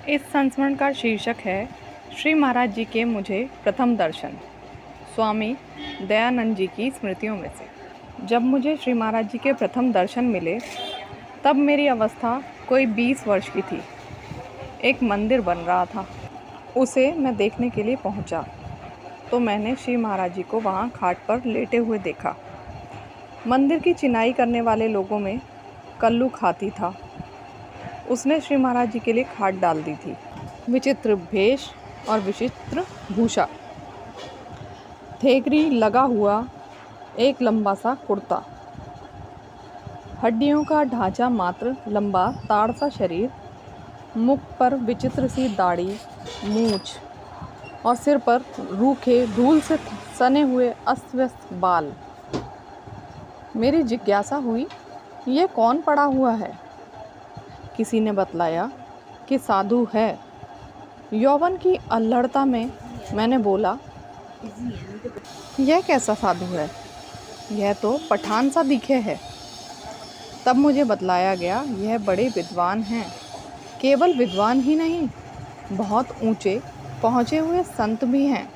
इस संस्मरण का शीर्षक है श्री महाराज जी के मुझे प्रथम दर्शन, स्वामी दयानंद जी की स्मृतियों में से। जब मुझे श्री महाराज जी के प्रथम दर्शन मिले तब मेरी अवस्था कोई 20 वर्ष की थी। एक मंदिर बन रहा था, उसे मैं देखने के लिए पहुंचा तो मैंने श्री महाराज जी को वहां खाट पर लेटे हुए देखा। मंदिर की चिनाई करने वाले लोगों में कल्लू खाती था। उसने श्री महाराज जी के लिए खाट डाल दी थी। विचित्र भेष और विचित्र भूषा, थेगरी लगा हुआ एक लंबा सा कुर्ता, हड्डियों का ढांचा मात्र लंबा ताड़ सा शरीर, मुख पर विचित्र सी दाढ़ी, मूछ और सिर पर रूखे धूल से सने हुए अस्त व्यस्त बाल। मेरी जिज्ञासा हुई, ये कौन पड़ा हुआ है? किसी ने बतलाया कि साधु है। यौवन की अल्हड़ता में मैंने बोला, यह कैसा साधु है? यह तो पठान सा दिखे है। तब मुझे बतलाया गया, यह बड़े विद्वान हैं। केवल विद्वान ही नहीं, बहुत ऊंचे पहुँचे हुए संत भी हैं।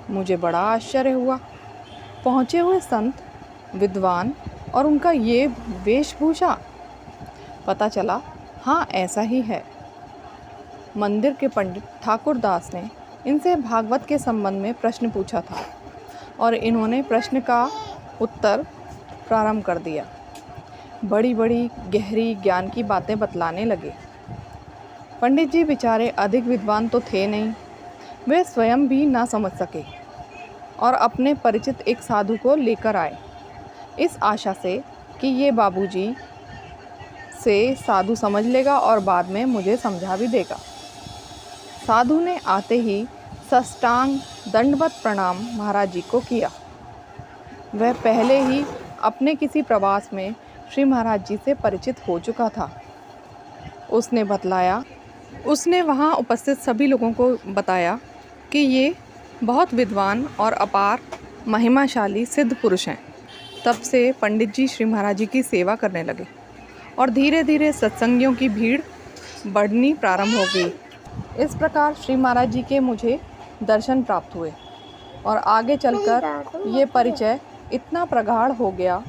मुझे बड़ा आश्चर्य हुआ। पहुँचे हुए संत, विद्वान और उनका ये वेशभूषा। पता चला हाँ, ऐसा ही है। मंदिर के पंडित ठाकुर दास ने इनसे भागवत के संबंध में प्रश्न पूछा था और इन्होंने प्रश्न का उत्तर प्रारंभ कर दिया। बड़ी बड़ी गहरी ज्ञान की बातें बतलाने लगे। पंडित जी बेचारे अधिक विद्वान तो थे नहीं, वे स्वयं भी ना समझ सके और अपने परिचित एक साधु को लेकर आए, इस आशा से कि ये बाबूजी से साधु समझ लेगा और बाद में मुझे समझा भी देगा। साधु ने आते ही साष्टांग दंडवत प्रणाम महाराज जी को किया। वह पहले ही अपने किसी प्रवास में श्री महाराज जी से परिचित हो चुका था। उसने बतलाया, उसने वहाँ उपस्थित सभी लोगों को बताया कि ये बहुत विद्वान और अपार महिमाशाली सिद्ध पुरुष हैं। तब से पंडित जी श्री महाराज जी की सेवा करने लगे और धीरे धीरे सत्संगियों की भीड़ बढ़नी प्रारंभ हो गई। इस प्रकार श्री महाराज जी के मुझे दर्शन प्राप्त हुए और आगे चलकर ये परिचय इतना प्रगाढ़ हो गया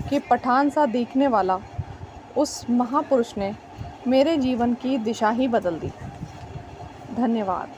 कि पठान सा दिखने वाला उस महापुरुष ने मेरे जीवन की दिशा ही बदल दी। धन्यवाद।